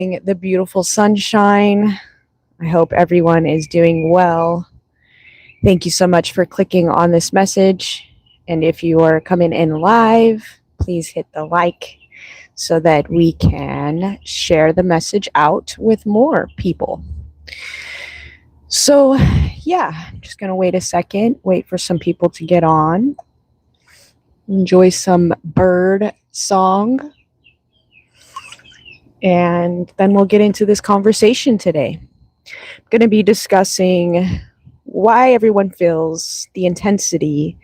the beautiful sunshine. I hope everyone is doing well. Thank you so much for clicking on this message. And if you are coming in live, please hit the like so that we can share the message out with more people. So, yeah, I'm just going to wait a second, wait for some people to get on, enjoy some bird song, and then we'll get into this conversation today. I'm going to be discussing why everyone feels the intensity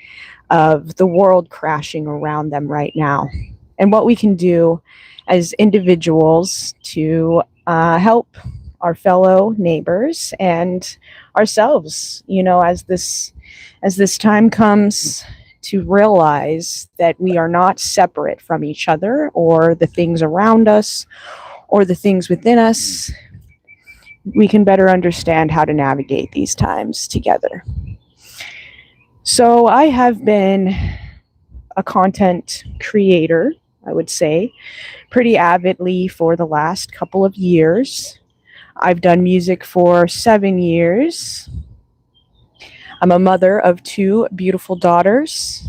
of the world crashing around them right now and what we can do as individuals to help our fellow neighbors and ourselves, as this time comes to realize that we are not separate from each other or the things around us or the things within us. We can better understand how to navigate these times together. So I have been a content creator, I would say, pretty avidly for the last couple of years. I've done music for 7 years. I'm a mother of 2 beautiful daughters.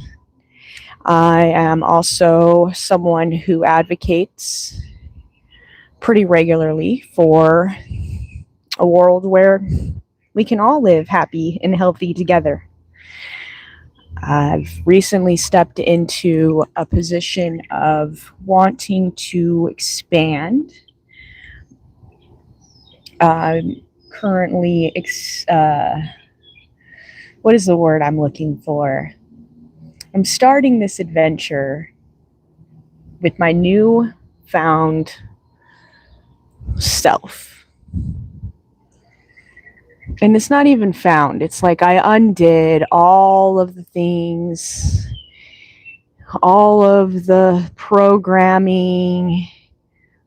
I am also someone who advocates pretty regularly for a world where we can all live happy and healthy together. I've recently stepped into a position of wanting to expand. Currently, what is the word I'm looking for? I'm starting this adventure with my new found self. And it's not even found. It's like I undid all of the things, all of the programming,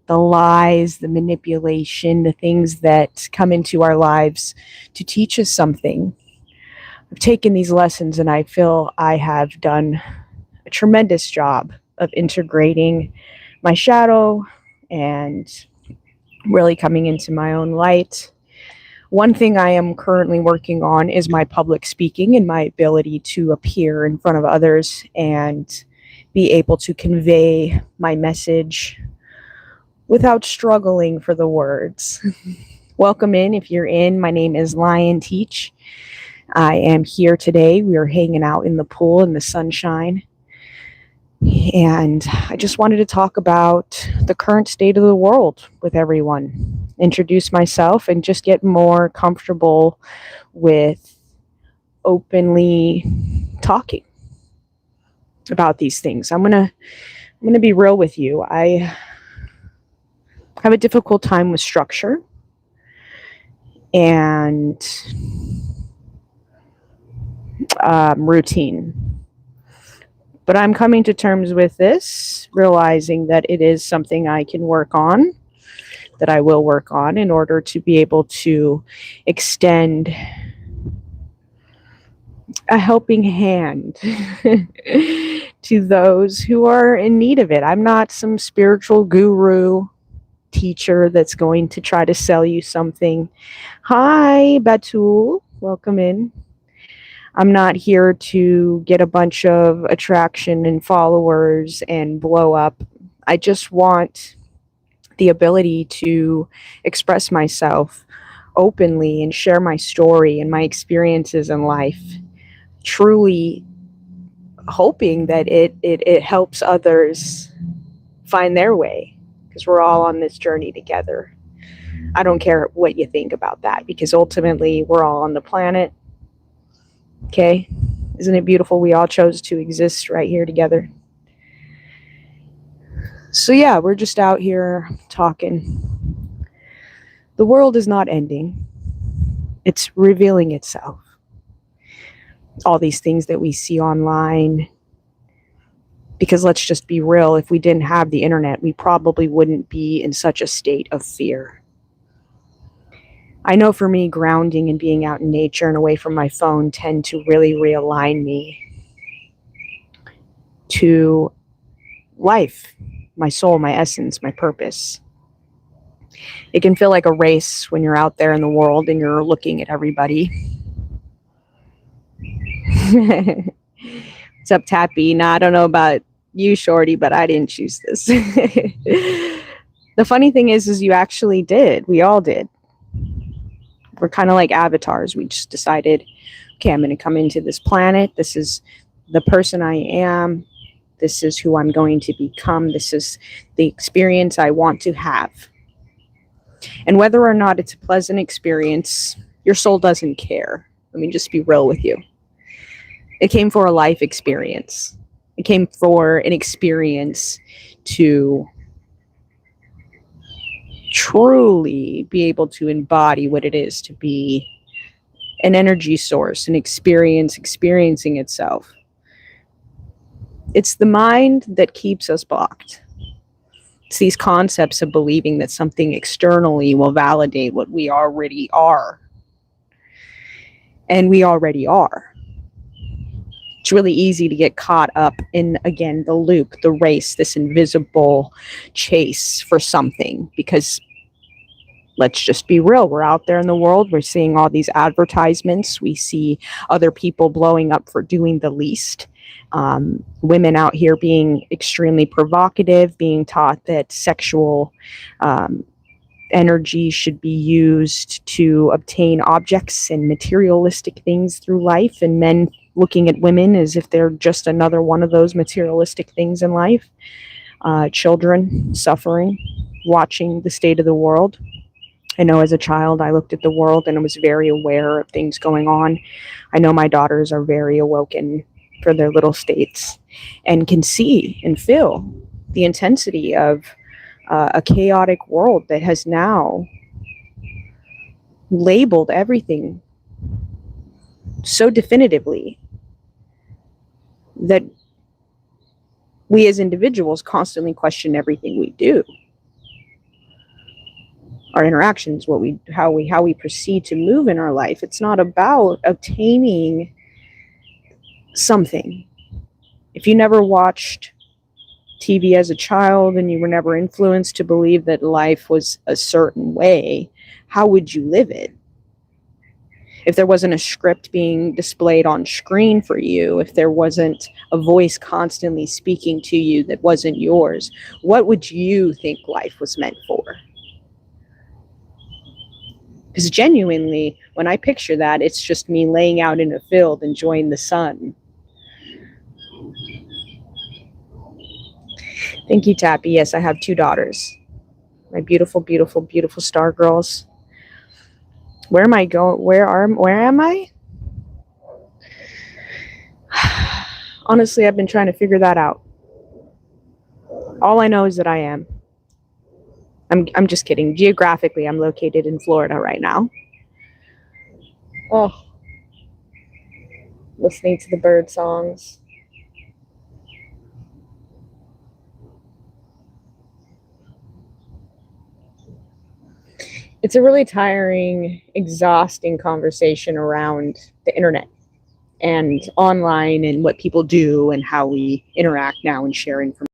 the lies, the manipulation, the things that come into our lives to teach us something. I've taken these lessons and I feel I have done a tremendous job of integrating my shadow and really coming into my own light. One thing I am currently working on is my public speaking and my ability to appear in front of others and be able to convey my message without struggling for the words. Welcome in if you're in. My name is LionTeach. I am here today. We are hanging out in the pool in the sunshine. And I just wanted to talk about the current state of the world with everyone, introduce myself, and just get more comfortable with openly talking about these things. I'm gonna be real with you. I have a difficult time with structure and routine. But I'm coming to terms with this, realizing that it is something I can work on, that I will work on in order to be able to extend a helping hand to those who are in need of it. I'm not some spiritual guru teacher that's going to try to sell you something. Hi, Batul. Welcome in. I'm not here to get a bunch of attraction and followers and blow up. I just want the ability to express myself openly and share my story and my experiences in life, truly hoping that it helps others find their way, because we're all on this journey together. I don't care what you think about that, because ultimately we're all on the planet. Okay? Isn't it beautiful? We all chose to exist right here together. So yeah, we're just out here talking. The world is not ending. It's revealing itself. All these things that we see online. Because let's just be real, if we didn't have the internet, we probably wouldn't be in such a state of fear. I know for me, grounding and being out in nature and away from my phone tend to really realign me to life, my soul, my essence, my purpose. It can feel like a race when you're out there in the world and you're looking at everybody. What's up, Tappy? Now, I don't know about you, Shorty, but I didn't choose this. The funny thing is you actually did. We all did. We're kind of like avatars. We just decided, okay, I'm going to come into this planet. This is the person I am. This is who I'm going to become. This is the experience I want to have. And whether or not it's a pleasant experience, your soul doesn't care. Let me just be real with you. It came for a life experience. It came for an experience to truly be able to embody what it is to be an energy source, an experience, experiencing itself. It's the mind that keeps us blocked. It's these concepts of believing that something externally will validate what we already are. And we already are. It's really easy to get caught up in, again, the loop, the race, this invisible chase for something. Because let's just be real, we're out there in the world, we're seeing all these advertisements, we see other people blowing up for doing the least. Women out here being extremely provocative, being taught that sexual energy should be used to obtain objects and materialistic things through life, and men looking at women as if they're just another one of those materialistic things in life. Children suffering, watching the state of the world. I know as a child I looked at the world and I was very aware of things going on. I know my daughters are very awoken for their little states and can see and feel the intensity of a chaotic world that has now labeled everything so definitively that we as individuals constantly question everything we do. Our interactions, how we proceed to move in our life. It's not about obtaining something. If you never watched TV as a child and you were never influenced to believe that life was a certain way, how would you live it? If there wasn't a script being displayed on screen for you, if there wasn't a voice constantly speaking to you that wasn't yours, what would you think life was meant for? Because genuinely, when I picture that, it's just me laying out in a field enjoying the sun. Thank you, Tappy. Yes, I have 2 daughters. My beautiful, beautiful, beautiful star girls. Where am I going? Where am I? Honestly, I've been trying to figure that out. All I know is that I am. I'm just kidding. Geographically, I'm located in Florida right now. Oh, listening to the bird songs. It's a really tiring, exhausting conversation around the internet and online and what people do and how we interact now and share information.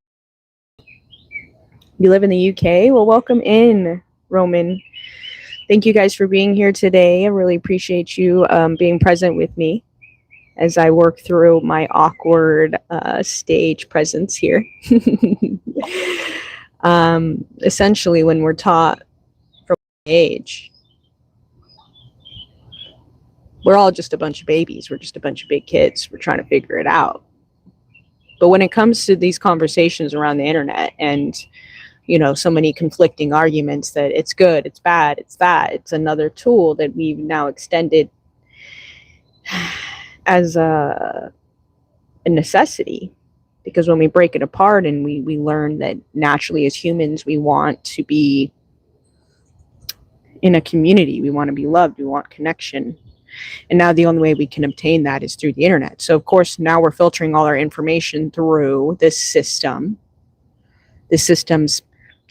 You live in the UK? Well, welcome in, Roman. Thank you guys for being here today. I really appreciate you being present with me as I work through my awkward stage presence here. Essentially, when we're taught from age, we're all just a bunch of babies. We're just a bunch of big kids. We're trying to figure it out. But when it comes to these conversations around the internet and, you know, so many conflicting arguments that it's good, it's bad, it's that, it's another tool that we've now extended as a necessity. Because when we break it apart and we learn that naturally as humans, we want to be in a community, we want to be loved, we want connection. And now the only way we can obtain that is through the internet. So of course, now we're filtering all our information through this system. The system's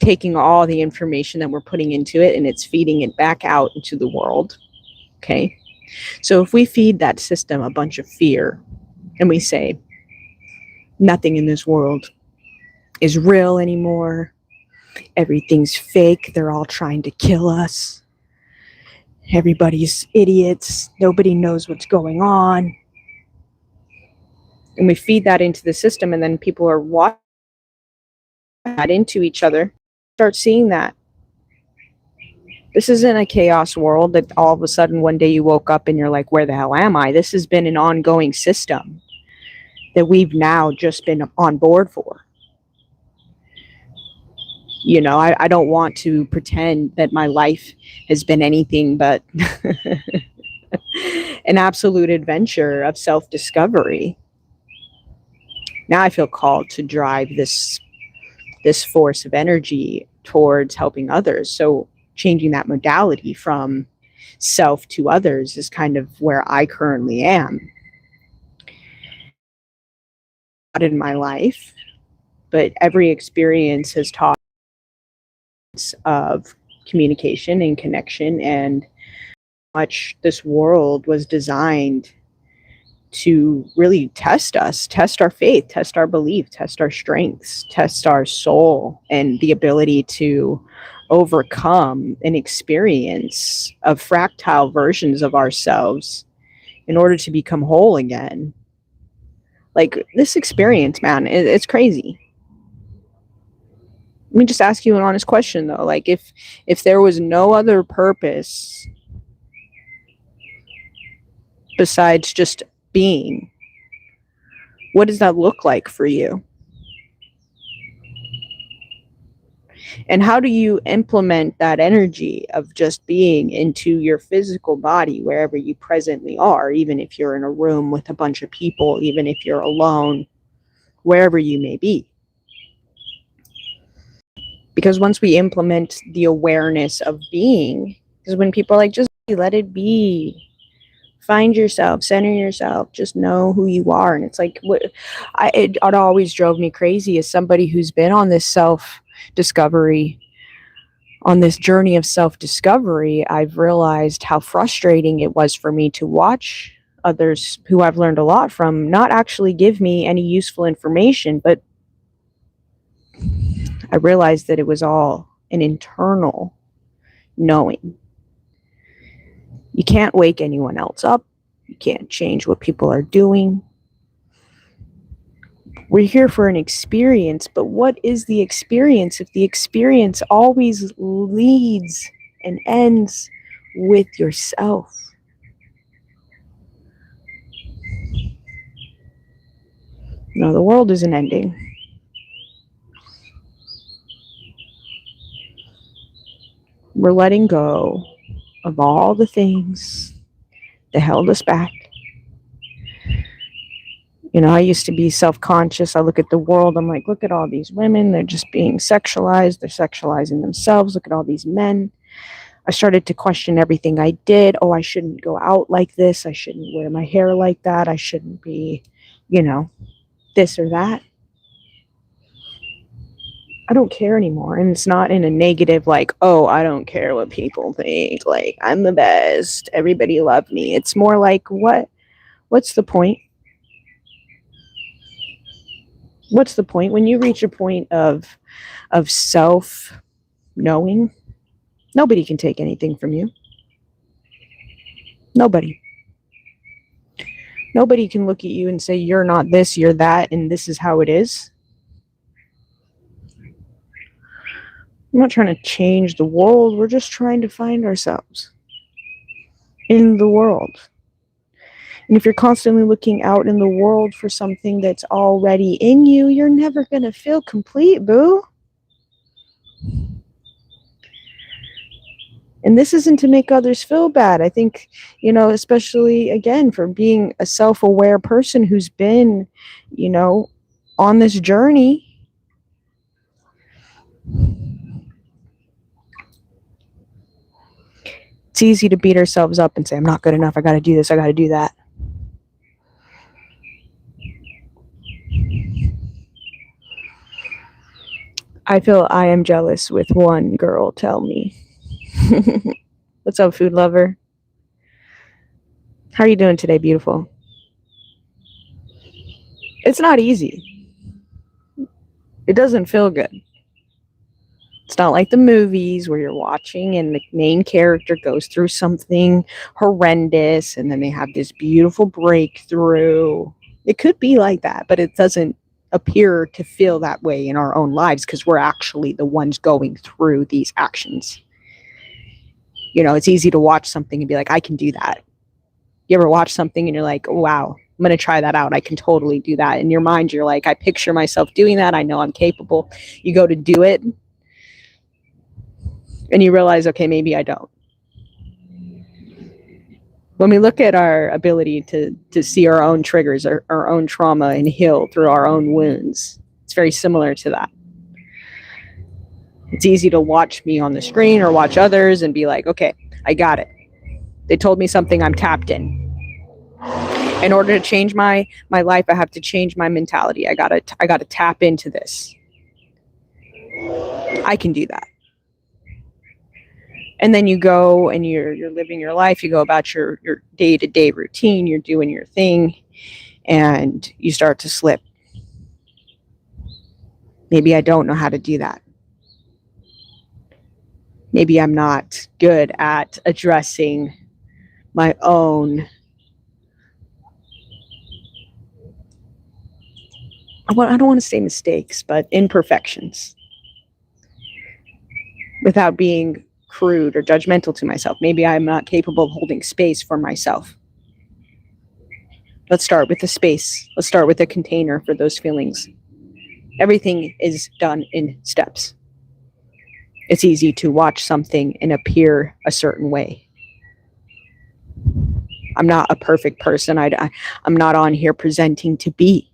taking all the information that we're putting into it and it's feeding it back out into the world. Okay. So if we feed that system a bunch of fear and we say, nothing in this world is real anymore. Everything's fake. They're all trying to kill us. Everybody's idiots. Nobody knows what's going on. And we feed that into the system, and then people are watching that into each other. Start seeing that. This isn't a chaos world that all of a sudden one day you woke up and you're like, where the hell am I? This has been an ongoing system that we've now just been on board for. You know, I don't want to pretend that my life has been anything but an absolute adventure of self-discovery. Now I feel called to drive this force of energy towards helping others. So changing that modality from self to others is kind of where I currently am in my life. But every experience has taught us of communication and connection, and much this world was designed to really test us, test our faith, test our belief, test our strengths, test our soul, and the ability to overcome an experience of fractile versions of ourselves in order to become whole again. Like this experience, man, it's crazy. Let me just ask you an honest question though. Like if there was no other purpose besides just being, what does that look like for you? And how do you implement that energy of just being into your physical body wherever you presently are, even if you're in a room with a bunch of people, even if you're alone, wherever you may be? Because once we implement the awareness of being, because when people are like, just let it be, find yourself, center yourself, just know who you are. And it's like, it always drove me crazy as somebody who's been on this self-discovery, on this journey of self-discovery. I've realized how frustrating it was for me to watch others who I've learned a lot from not actually give me any useful information, but I realized that it was all an internal knowing. You can't wake anyone else up. You can't change what people are doing. We're here for an experience, but what is the experience if the experience always leads and ends with yourself? No, the world isn't ending. We're letting go of all the things that held us back. You know, I used to be self-conscious. I look at the world, I'm like, look at all these women, they're just being sexualized, they're sexualizing themselves. Look at all these men. I started to question everything I did. Oh, I shouldn't go out like this. I shouldn't wear my hair like that. I shouldn't be, you know, this or that. I don't care anymore. And it's not in a negative, like, oh, I don't care what people think. Like, I'm the best. Everybody love me. It's more like, what's the point? What's the point? When you reach a point of self knowing, nobody can take anything from you. Nobody. Nobody can look at you and say, you're not this, you're that, and this is how it is. I'm not trying to change the world. We're just trying to find ourselves in the world. And if you're constantly looking out in the world for something that's already in you, you're never going to feel complete, boo. And this isn't to make others feel bad. I think, you know, especially, again, for being a self-aware person who's been, you know, on this journey, it's easy to beat ourselves up and say, I'm not good enough. I got to do this. I got to do that. I feel I am jealous with one girl tell me. What's up, food lover? How are you doing today, beautiful? It's not easy. It doesn't feel good. It's not like the movies where you're watching and the main character goes through something horrendous and then they have this beautiful breakthrough. It could be like that, but it doesn't appear to feel that way in our own lives because we're actually the ones going through these actions. You know, it's easy to watch something and be like, I can do that. You ever watch something and you're like, wow, I'm going to try that out. I can totally do that. In your mind, you're like, I picture myself doing that. I know I'm capable. You go to do it and you realize, okay, maybe I don't. When we look at our ability to see our own triggers, our own trauma, and heal through our own wounds, it's very similar to that. It's easy to watch me on the screen or watch others and be like, okay, I got it. They told me something, I'm tapped in. In order to change my life, I have to change my mentality. I gotta tap into this. I can do that. And then you go and you're living your life. You go about your day-to-day routine. You're doing your thing, and you start to slip. Maybe I don't know how to do that. Maybe I'm not good at addressing my own, I don't want to say mistakes, but imperfections, without being crude or judgmental to myself. Maybe I'm not capable of holding space for myself. Let's start with the space. Let's start with a container for those feelings. Everything is done in steps. It's easy to watch something and appear a certain way. I'm not a perfect person. I'm not on here presenting to be.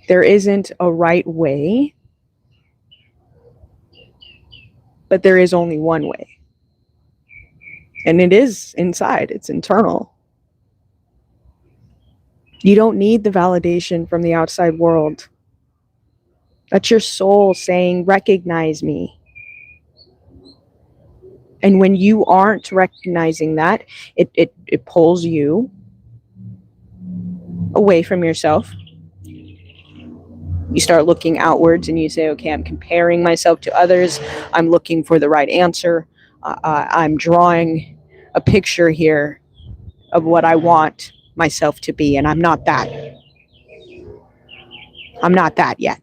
There isn't a right way, but there is only one way. And it is inside, it's internal. You don't need the validation from the outside world. That's your soul saying, recognize me. And when you aren't recognizing that, it pulls you away from yourself. You start looking outwards and you say, okay, I'm comparing myself to others. I'm looking for the right answer. I'm drawing a picture here of what I want myself to be, and I'm not that. I'm not that yet.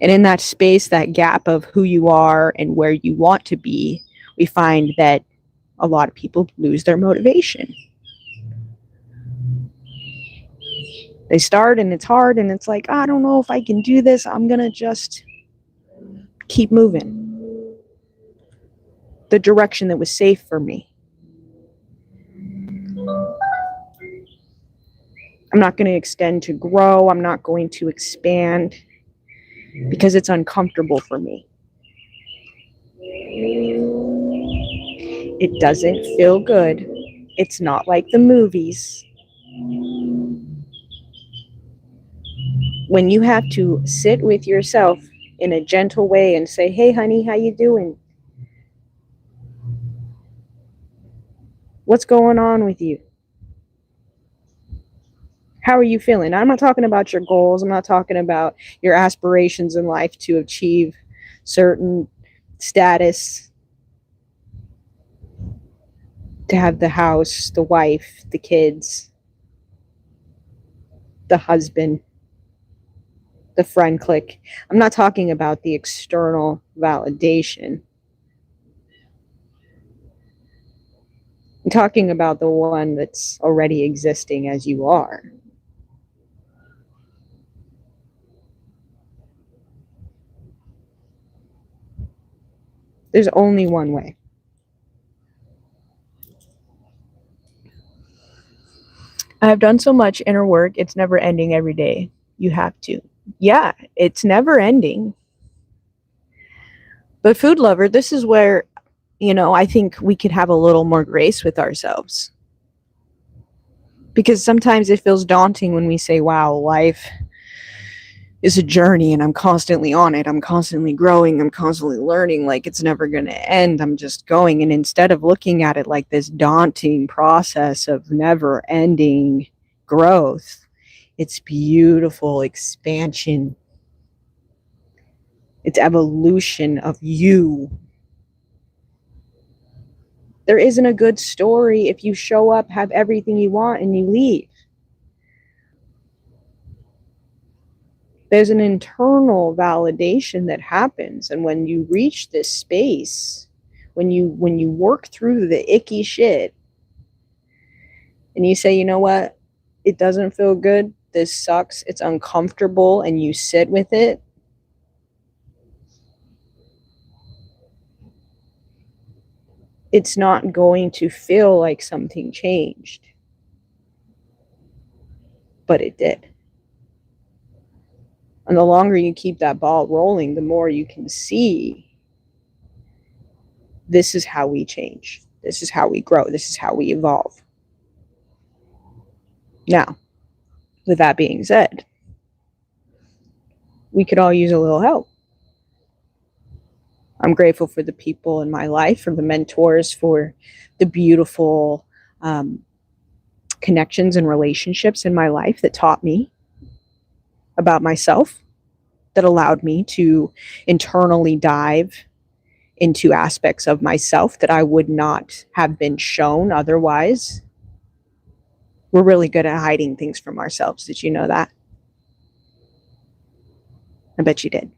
And in that space, that gap of who you are and where you want to be, we find that a lot of people lose their motivation. They start and it's hard and it's like, I don't know if I can do this. I'm going to just keep moving the direction that was safe for me. I'm not going to extend to grow. I'm not going to expand because it's uncomfortable for me. It doesn't feel good. It's not like the movies. When you have to sit with yourself in a gentle way and say, hey, honey, how you doing? What's going on with you? How are you feeling? I'm not talking about your goals. I'm not talking about your aspirations in life to achieve certain status, to have the house, the wife, the kids, the husband, the friend clique. I'm not talking about the external validation. I'm talking about the one that's already existing as you are. There's only one way. I have done so much inner work, it's never ending every day. You have to. Yeah, it's never ending. But food lover, this is where, I think we could have a little more grace with ourselves. Because sometimes it feels daunting when we say, wow, life is a journey, and I'm constantly on it. I'm constantly growing. I'm constantly learning. Like, it's never going to end. I'm just going. And instead of looking at it like this daunting process of never ending growth, it's beautiful expansion. It's evolution of you. There isn't a good story if you show up, have everything you want, and you leave. There's an internal validation that happens. And when you reach this space, when you work through the icky shit and you say, you know what, it doesn't feel good, this sucks, it's uncomfortable, and you sit with it, it's not going to feel like something changed. But it did. And the longer you keep that ball rolling, the more you can see, this is how we change. This is how we grow. This is how we evolve. Now, with that being said, we could all use a little help. I'm grateful for the people in my life, for the mentors, for the beautiful connections and relationships in my life that taught me about myself, that allowed me to internally dive into aspects of myself that I would not have been shown otherwise. We're really good at hiding things from ourselves. Did you know that? I bet you did.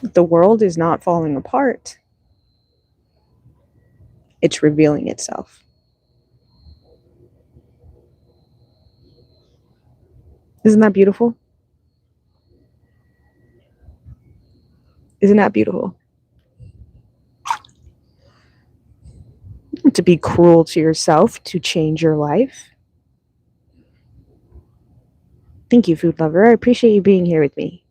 The world is not falling apart. It's revealing itself. Isn't that beautiful? Isn't that beautiful? To be cruel to yourself, to change your life. Thank you, food lover. I appreciate you being here with me.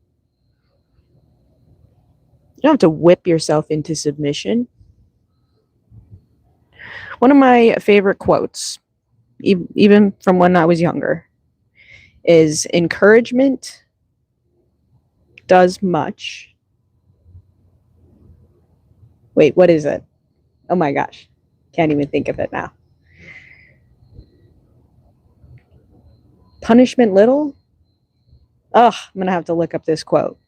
You don't have to whip yourself into submission. One of my favorite quotes, even from when I was younger, is encouragement does much. Wait, what is it? Oh my gosh. Can't even think of it now. Punishment little? Oh, I'm going to have to look up this quote.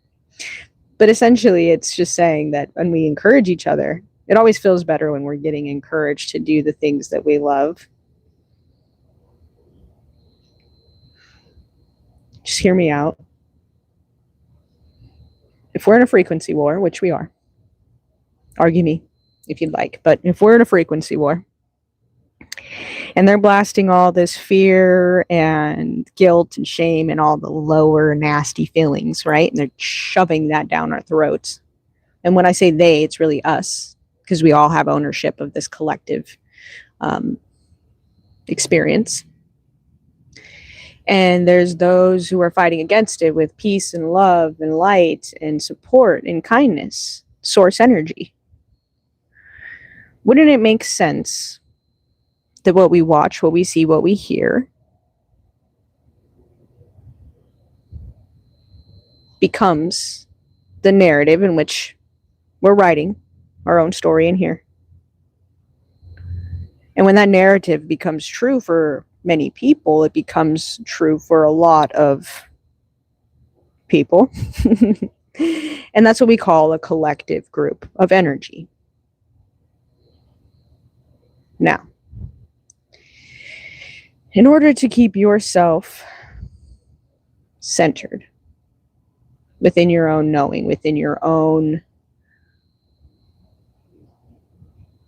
But essentially, it's just saying that when we encourage each other, it always feels better when we're getting encouraged to do the things that we love. Just hear me out. If we're in a frequency war, which we are, argue me if you'd like, but if we're in a frequency war and they're blasting all this fear and guilt and shame and all the lower nasty feelings, right? And they're shoving that down our throats. And when I say they, it's really us, because we all have ownership of this collective experience. And there's those who are fighting against it with peace and love and light and support and kindness, source energy. Wouldn't it make sense that what we watch, what we see, what we hear becomes the narrative in which we're writing our own story in here? And when that narrative becomes true for many people, it becomes true for a lot of people. And that's what we call a collective group of energy. Now, in order to keep yourself centered within your own knowing, within your own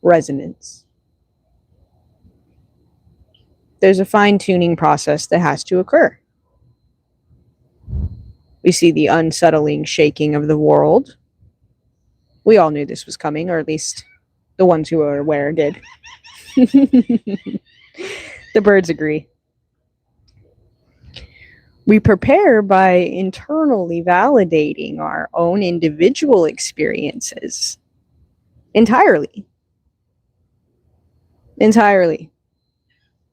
resonance, there's a fine-tuning process that has to occur. We see the unsettling shaking of the world. We all knew this was coming, or at least the ones who were aware did. The birds agree. We prepare by internally validating our own individual experiences entirely.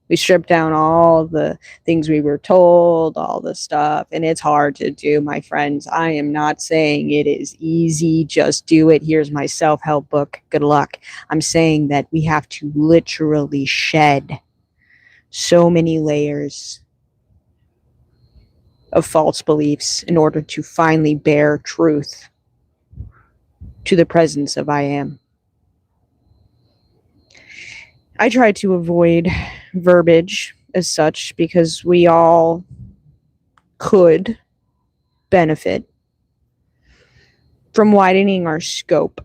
We strip down all the things we were told, all the stuff, and it's hard to do, my friends. I am not saying it is easy. Just do it. Here's my self-help book. Good luck. I'm saying that we have to literally shed so many layers of false beliefs in order to finally bear truth to the presence of I am. I try to avoid verbiage as such because we all could benefit from widening our scope.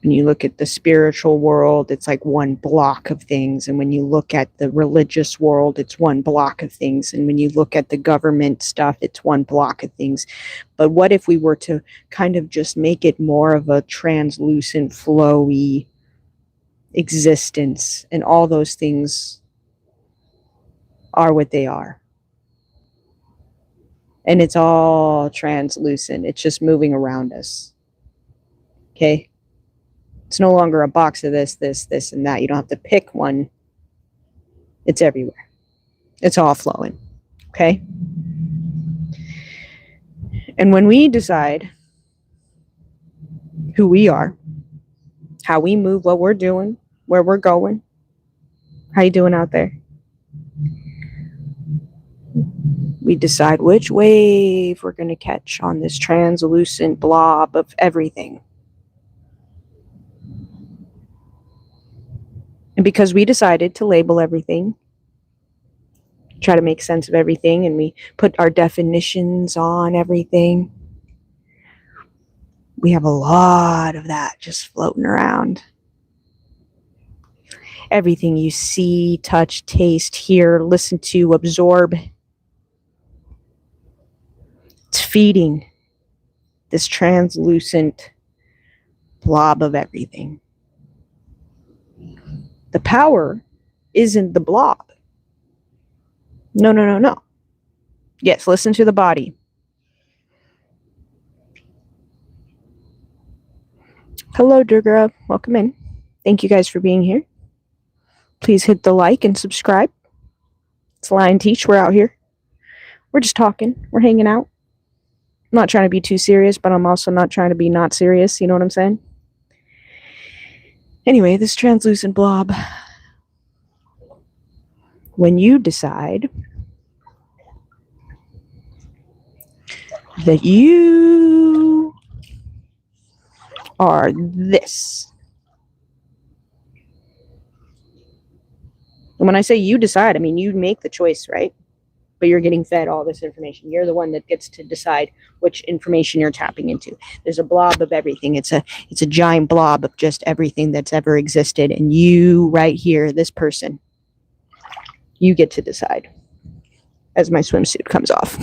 When you look at the spiritual world, it's like one block of things. And when you look at the religious world, it's one block of things. And when you look at the government stuff, it's one block of things. But what if we were to kind of just make it more of a translucent, flowy existence, and all those things are what they are? And it's all translucent. It's just moving around us. Okay? It's no longer a box of this, and that. You don't have to pick one. It's everywhere. It's all flowing. Okay? And when we decide who we are, how we move, what we're doing, where we're going, how you doing out there? We decide which wave we're going to catch on this translucent blob of everything. And because we decided to label everything, try to make sense of everything, and we put our definitions on everything, we have a lot of that just floating around. Everything you see, touch, taste, hear, listen to, absorb, it's feeding this translucent blob of everything. The power isn't the blob. No. Yes, listen to the body. Hello, Durga. Welcome in. Thank you guys for being here. Please hit the like and subscribe. It's LionTeach. We're out here. We're just talking. We're hanging out. I'm not trying to be too serious, but I'm also not trying to be not serious. You know what I'm saying? Anyway, this translucent blob. When you decide that you are this. And when I say you decide, I mean you make the choice, right? But you're getting fed all this information. You're the one that gets to decide which information you're tapping into. There's a blob of everything. It's a giant blob of just everything that's ever existed. And you right here, this person, you get to decide. As my swimsuit comes off.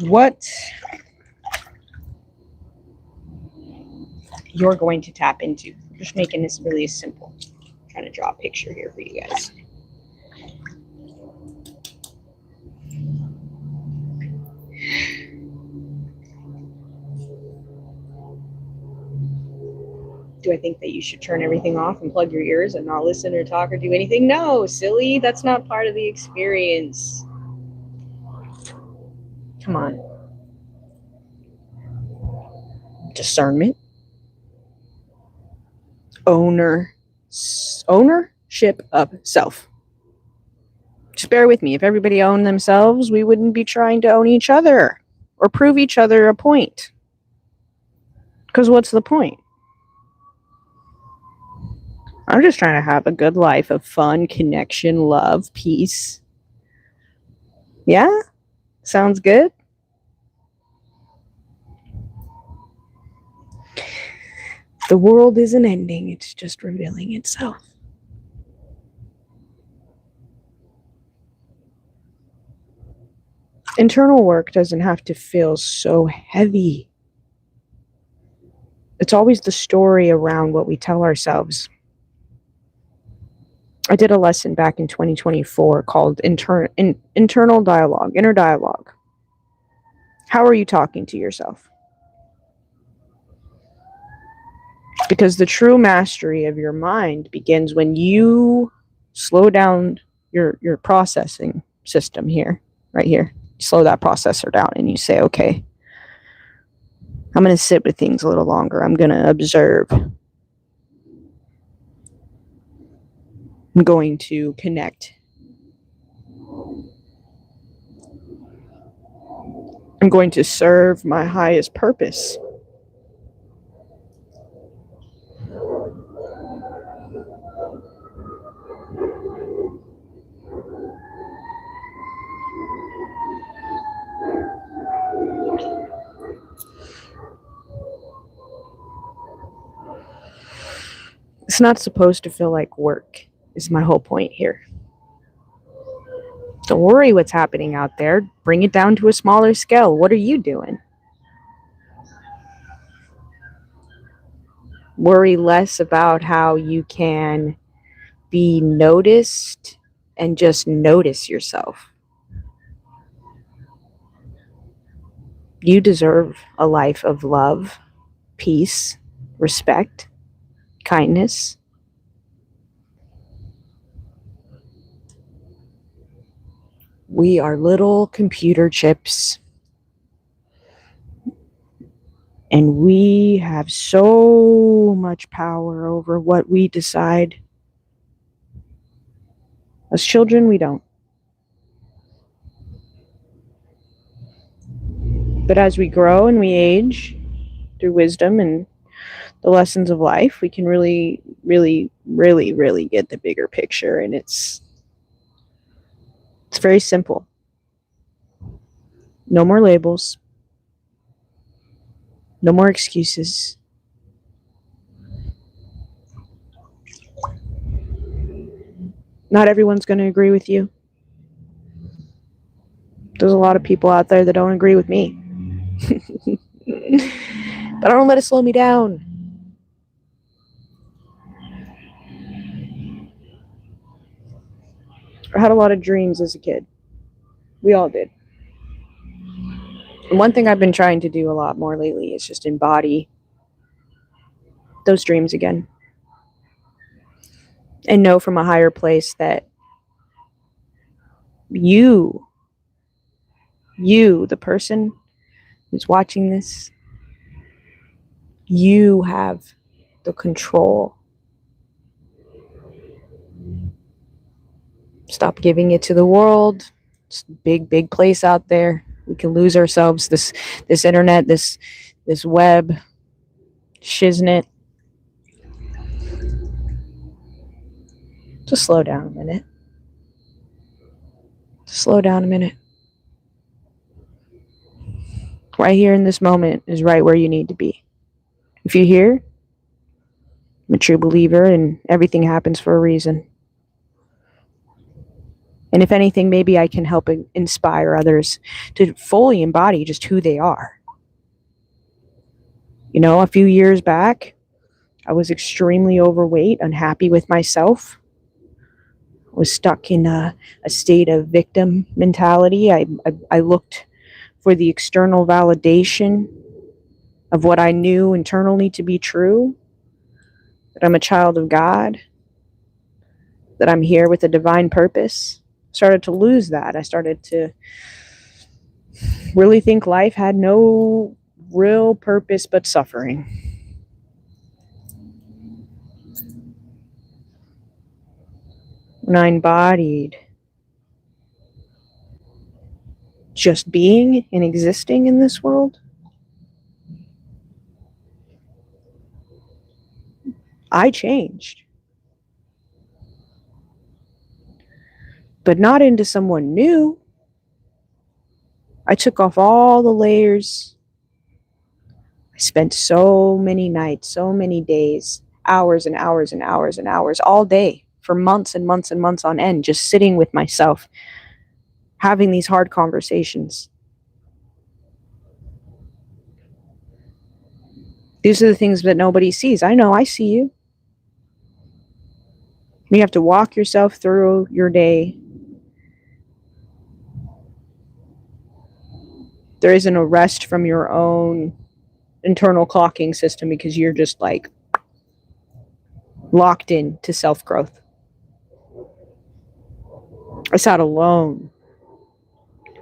What you're going to tap into. I'm just making this really simple. I'm trying to draw a picture here for you guys. Do I think that you should turn everything off and plug your ears and not listen or talk or do anything? No, silly. That's not part of the experience. Come on. Discernment. Ownership of self. Just bear with me. If everybody owned themselves, we wouldn't be trying to own each other or prove each other a point. Because what's the point? I'm just trying to have a good life of fun, connection, love, peace. Yeah? Sounds good? The world isn't ending. It's just revealing itself. Internal work doesn't have to feel so heavy. It's always the story around what we tell ourselves. I did a lesson back in 2024 called internal dialogue, inner dialogue. How are you talking to yourself? Because the true mastery of your mind begins when you slow down your processing system here, right here. Slow that processor down and you say, okay, I'm going to sit with things a little longer. I'm going to observe. I'm going to connect. I'm going to serve my highest purpose. It's not supposed to feel like work, is my whole point here. Don't worry what's happening out there. Bring it down to a smaller scale. What are you doing? Worry less about how you can be noticed and just notice yourself. You deserve a life of love, peace, respect, kindness. We are little computer chips, and we have so much power over what we decide. As children, we don't. But as we grow and we age through wisdom and the lessons of life, we can really, really, really, really get the bigger picture. And it's very simple. No more labels. No more excuses. Not everyone's going to agree with you. There's a lot of people out there that don't agree with me. But I don't let it slow me down. I had a lot of dreams as a kid. We all did. And one thing I've been trying to do a lot more lately is just embody those dreams again. And know from a higher place that you, the person who's watching this, you have the control. Stop giving it to the world. It's a big, big place out there. We can lose ourselves. This internet, this web, shiznit. Just slow down a minute. Slow down a minute. Right here in this moment is right where you need to be. If you're here, I'm a true believer and everything happens for a reason. And if anything, maybe I can help inspire others to fully embody just who they are. You know, a few years back, I was extremely overweight, unhappy with myself. I was stuck in a state of victim mentality. I looked for the external validation of what I knew internally to be true, that I'm a child of God, that I'm here with a divine purpose. Started to lose that. I started to really think life had no real purpose but suffering. When I embodied just being and existing in this world, I changed. But not into someone new. I took off all the layers. I spent so many nights, so many days, hours and hours and hours and hours, all day, for months and months and months on end, just sitting with myself, having these hard conversations. These are the things that nobody sees. I know, I see you. You have to walk yourself through your day. There isn't a rest from your own internal clocking system because you're just like locked in to self-growth. I sat alone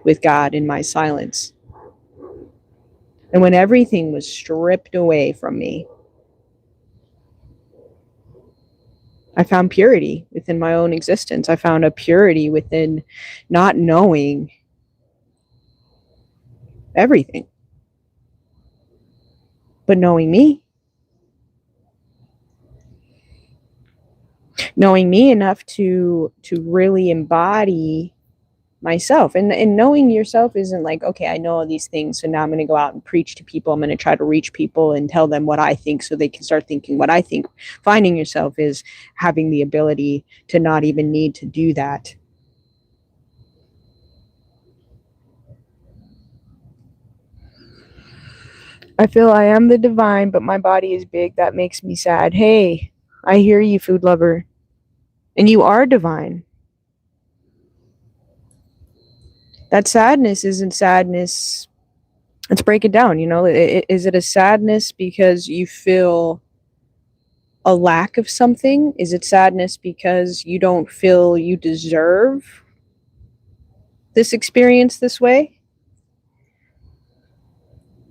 with God in my silence. And when everything was stripped away from me, I found purity within my own existence. I found a purity within not knowing everything, but knowing me. Knowing me enough to really embody myself. And knowing yourself isn't like, okay, I know all these things, so now I'm going to go out and preach to people. I'm going to try to reach people and tell them what I think so they can start thinking what I think. Finding yourself is having the ability to not even need to do that. I feel I am the divine, but my body is big. That makes me sad. Hey, I hear you, food lover. And you are divine. That sadness isn't sadness. Let's break it down. Is it a sadness because you feel a lack of something? Is it sadness because you don't feel you deserve this experience this way?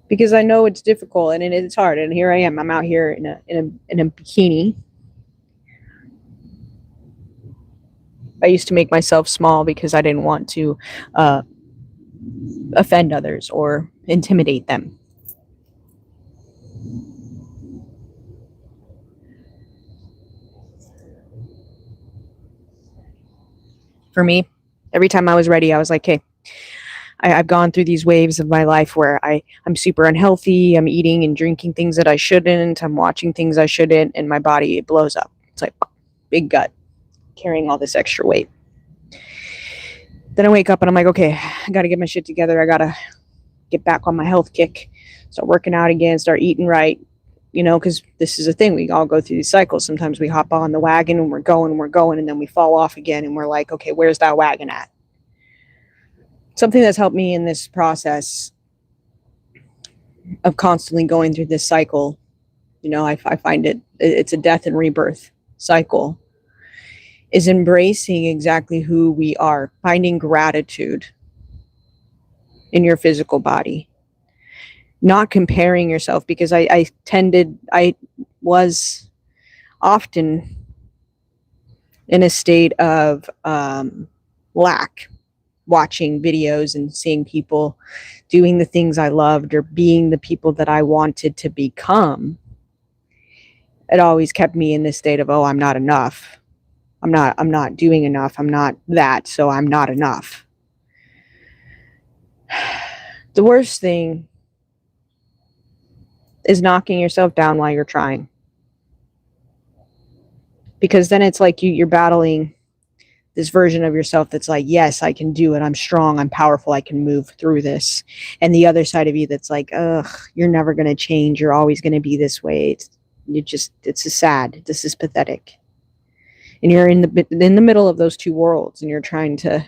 Because I know it's difficult and it's hard. And here I am. I'm out here in a bikini. I used to make myself small because I didn't want to offend others or intimidate them. For me, every time I was ready, I was like, hey, I've gone through these waves of my life where I'm super unhealthy. I'm eating and drinking things that I shouldn't. I'm watching things I shouldn't. And my body, it blows up. It's like big gut carrying all this extra weight. Then I wake up and I'm like, okay, I got to get my shit together. I got to get back on my health kick, start working out again, start eating right, because this is a thing. We all go through these cycles. Sometimes we hop on the wagon and we're going, and then we fall off again. And we're like, okay, where's that wagon at? Something that's helped me in this process of constantly going through this cycle, I find it's a death and rebirth cycle, is embracing exactly who we are, finding gratitude in your physical body, not comparing yourself, because I was often in a state of lack, watching videos and seeing people doing the things I loved or being the people that I wanted to become. It always kept me in this state of, oh, I'm not enough. I'm not doing enough. I'm not that, so I'm not enough. The worst thing is knocking yourself down while you're trying. Because then it's like you're battling this version of yourself that's like, yes, I can do it. I'm strong. I'm powerful. I can move through this. And the other side of you that's like, ugh, you're never going to change. You're always going to be this way. It's sad. This is pathetic. And you're in the middle of those two worlds, and you're trying to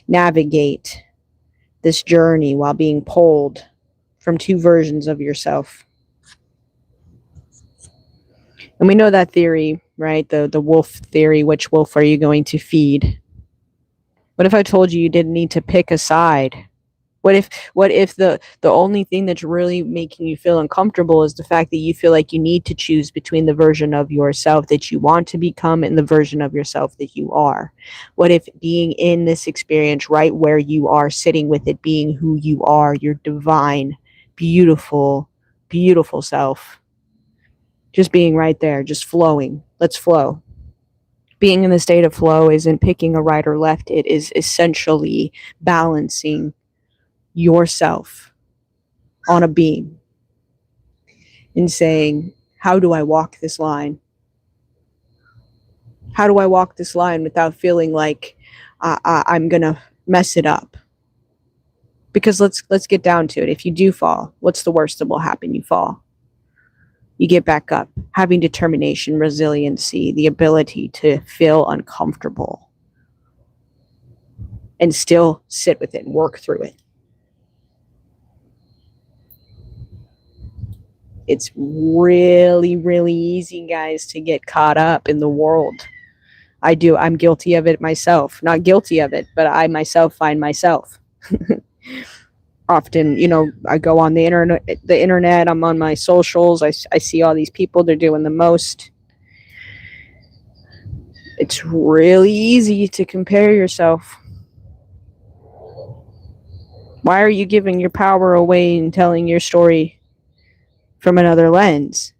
navigate this journey while being pulled from two versions of yourself. And we know that theory, right? The wolf theory. Which wolf are you going to feed? What if I told you didn't need to pick a side? What if the only thing that's really making you feel uncomfortable is the fact that you feel like you need to choose between the version of yourself that you want to become and the version of yourself that you are? What if being in this experience right where you are, sitting with it, being who you are, your divine, beautiful, beautiful self, just being right there, just flowing. Let's flow. Being in the state of flow isn't picking a right or left. It is essentially balancing yourself on a beam and saying, how do I walk this line? How do I walk this line without feeling like I'm going to mess it up? Because let's get down to it. If you do fall, what's the worst that will happen? You fall. You get back up. Having determination, resiliency, the ability to feel uncomfortable and still sit with it and work through it. It's really, really easy, guys, to get caught up in the world. I'm guilty of it myself. Not guilty of it, but I myself find myself. Often, I go on the internet, I'm on my socials, I see all these people, they're doing the most. It's really easy to compare yourself. Why are you giving your power away and telling your story from another lens?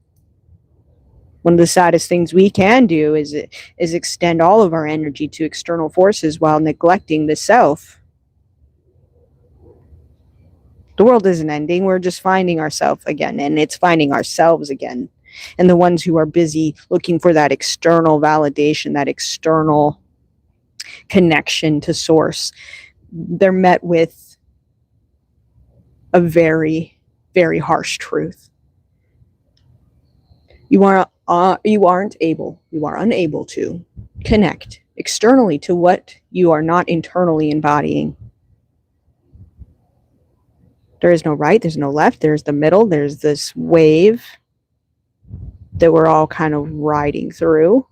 One of the saddest things we can do is extend all of our energy to external forces while neglecting the self. The world isn't ending. We're just finding ourselves again, and it's finding ourselves again. And the ones who are busy looking for that external validation, that external connection to source, they're met with a very, very harsh truth. You are unable to connect externally to what you are not internally embodying. There is no right, there's no left, there's the middle, there's this wave that we're all kind of riding through.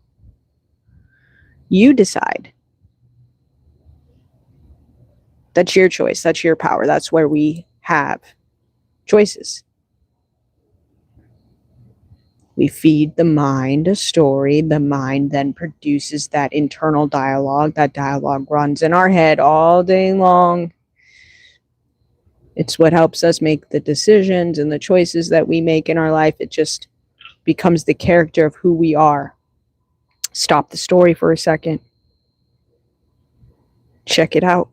You decide. That's your choice, that's your power, that's where we have choices. We feed the mind a story. The mind then produces that internal dialogue. That dialogue runs in our head all day long. It's what helps us make the decisions and the choices that we make in our life. It just becomes the character of who we are. Stop the story for a second. Check it out.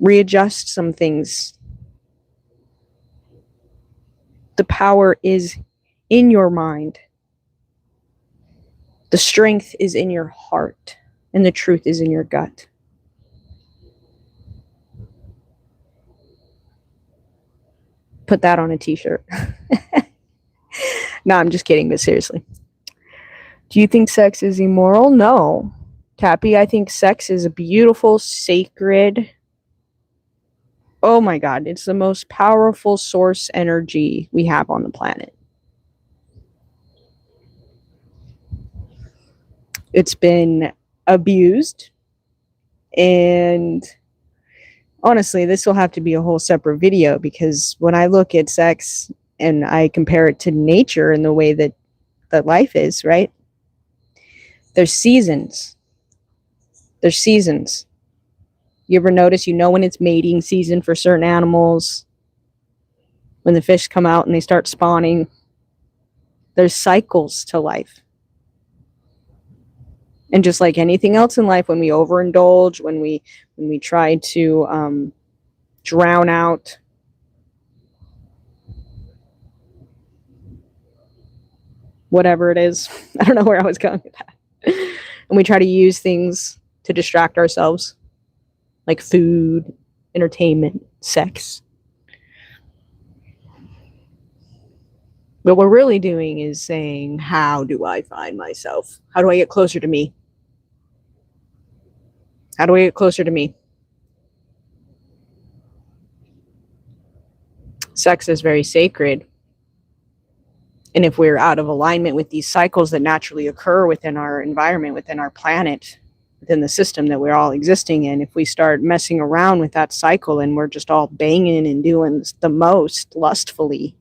Readjust some things. The power is in your mind. The strength is in your heart, and the truth is in your gut. Put that on a t-shirt. No, I'm just kidding, but seriously. Do you think sex is immoral? No. Tappy, I think sex is a beautiful, sacred, oh my God, it's the most powerful source energy we have on the planet. It's been abused, and honestly, this will have to be a whole separate video, because when I look at sex and I compare it to nature and the way that life is, right? There's seasons. There's seasons. You ever notice, when it's mating season for certain animals, when the fish come out and they start spawning, there's cycles to life. And just like anything else in life, when we overindulge, when we try to drown out whatever it is, I don't know where I was going with that, and we try to use things to distract ourselves, like food, entertainment, sex. What we're really doing is saying, how do I find myself? How do I get closer to me? How do I get closer to me? Sex is very sacred. And if we're out of alignment with these cycles that naturally occur within our environment, within our planet, within the system that we're all existing in, if we start messing around with that cycle and we're just all banging and doing the most lustfully,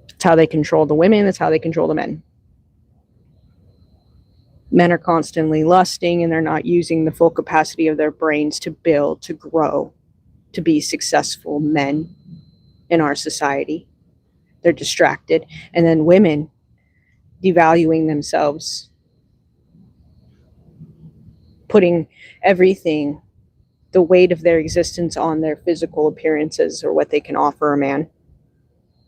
it's how they control the women, that's how they control the men. Men are constantly lusting, and they're not using the full capacity of their brains to build, to grow, to be successful men in our society. They're distracted. And then women devaluing themselves, putting everything, the weight of their existence on their physical appearances or what they can offer a man,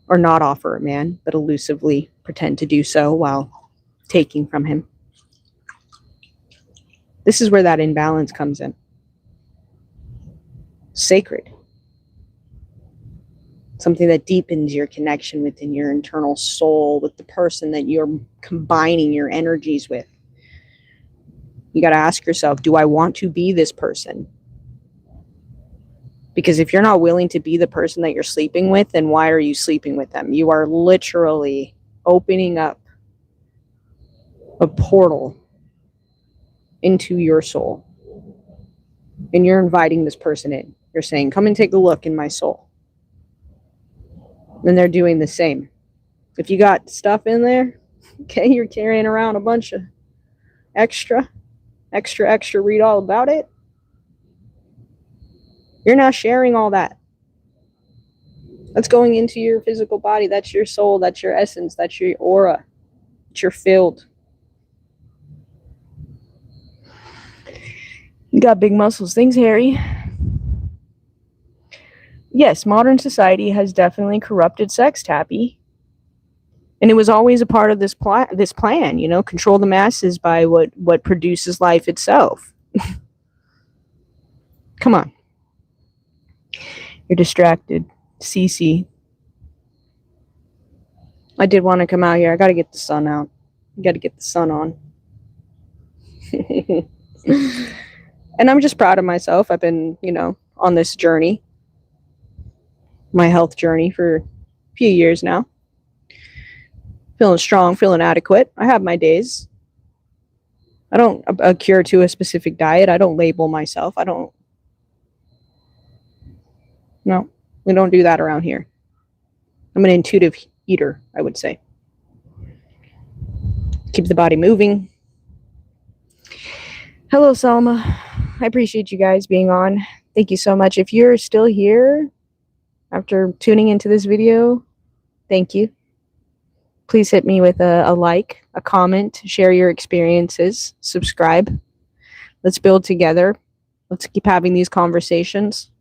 or not offer a man, but elusively pretend to do so while taking from him. This is where that imbalance comes in. Sacred. Something that deepens your connection within your internal soul, with the person that you're combining your energies with. You got to ask yourself, do I want to be this person? Because if you're not willing to be the person that you're sleeping with, then why are you sleeping with them? You are literally opening up a portal into your soul. And you're inviting this person in. You're saying, come and take a look in my soul. And they're doing the same. If you got stuff in there, okay, you're carrying around a bunch of extra, read all about it. You're now sharing all that. That's going into your physical body. That's your soul. That's your essence. That's your aura. It's your field. You got big muscles. Thanks, Harry. Yes, modern society has definitely corrupted sex, Tappy. And it was always a part of this plan, you know, control the masses by what produces life itself. Come on. You're distracted. Cece. I did want to come out here. I got to get the sun out. You got to get the sun on. And I'm just proud of myself. I've been, you know, on this journey, my health journey, for a few years now. Feeling strong, feeling adequate. I have my days. I don't adhere to a specific diet. I don't label myself. No, we don't do that around here. I'm an intuitive eater, I would say. Keep the body moving. Hello, Selma. I appreciate you guys being on. Thank you so much. If you're still here after tuning into this video, thank you. Please hit me with a like, a comment, share your experiences, subscribe. Let's build together. Let's keep having these conversations.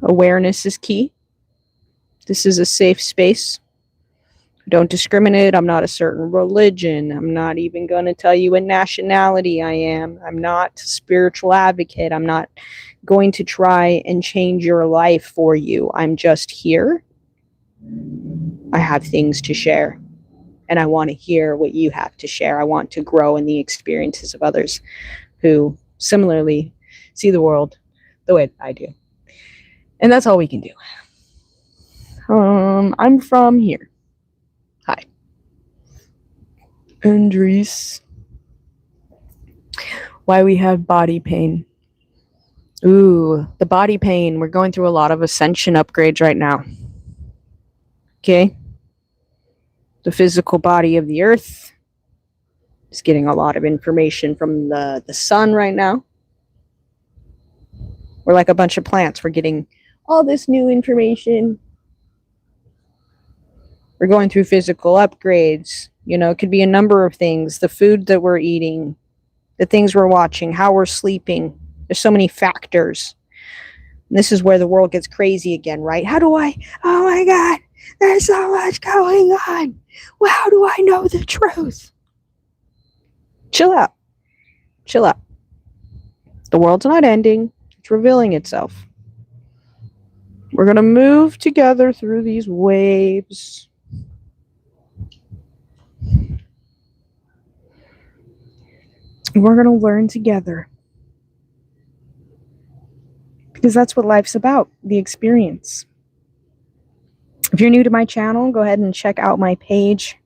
Awareness is key. This is a safe space. Don't discriminate. I'm not a certain religion. I'm not even going to tell you what nationality I am. I'm not a spiritual advocate. I'm not going to try and change your life for you. I'm just here. I have things to share, and I want to hear what you have to share. I want to grow in the experiences of others who similarly see the world the way I do. And that's all we can do. I'm from here. Hi. Andres. Why we have body pain. Ooh, the body pain. We're going through a lot of ascension upgrades right now. Okay? The physical body of the earth is getting a lot of information from the sun right now. We're like a bunch of plants. We're getting all this new information. We're going through physical upgrades. You know, it could be a number of things. The food that we're eating, the things we're watching, how we're sleeping. There's so many factors. And this is where the world gets crazy again, right? Oh my God, there's so much going on. Well, how do I know the truth? Chill out. Chill out. The world's not ending. It's revealing itself. We're going to move together through these waves. We're going to learn together. Because that's what life's about, the experience. If you're new to my channel, go ahead and check out my page.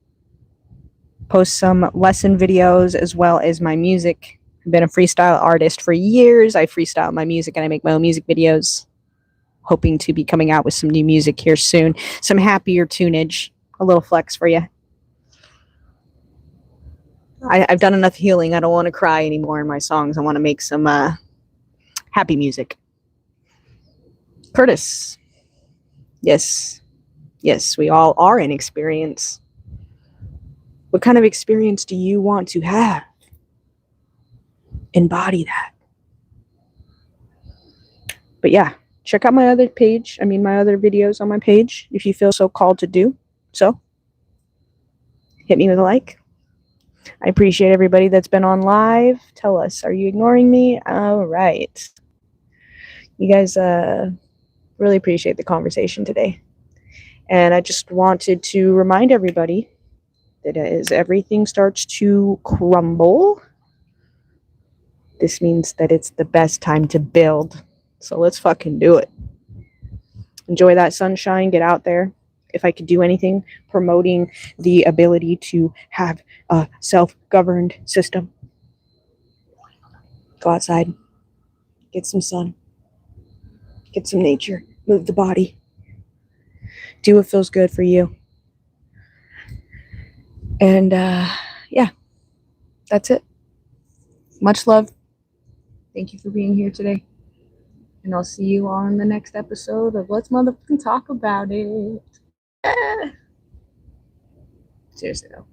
Post some lesson videos as well as my music. I've been a freestyle artist for years. I freestyle my music and I make my own music videos. Hoping to be coming out with some new music here soon. Some happier tunage. A little flex for you. I've done enough healing. I don't want to cry anymore in my songs. I want to make some happy music. Curtis. Yes. Yes, we all are in experience. What kind of experience do you want to have? Embody that. But yeah, check out my other page. My other videos on my page if you feel so called to do so. Hit me with a like. I appreciate everybody that's been on live. Tell us, are you ignoring me? All right. You guys really appreciate the conversation today. And I just wanted to remind everybody that as everything starts to crumble, this means that it's the best time to build. So let's fucking do it. Enjoy that sunshine. Get out there. If I could do anything promoting the ability to have a self-governed system, go outside, get some sun, get some nature, move the body, do what feels good for you. And yeah, that's it. Much love. Thank you for being here today. And I'll see you on the next episode of Let's Motherfucking Talk About It. Seriously though.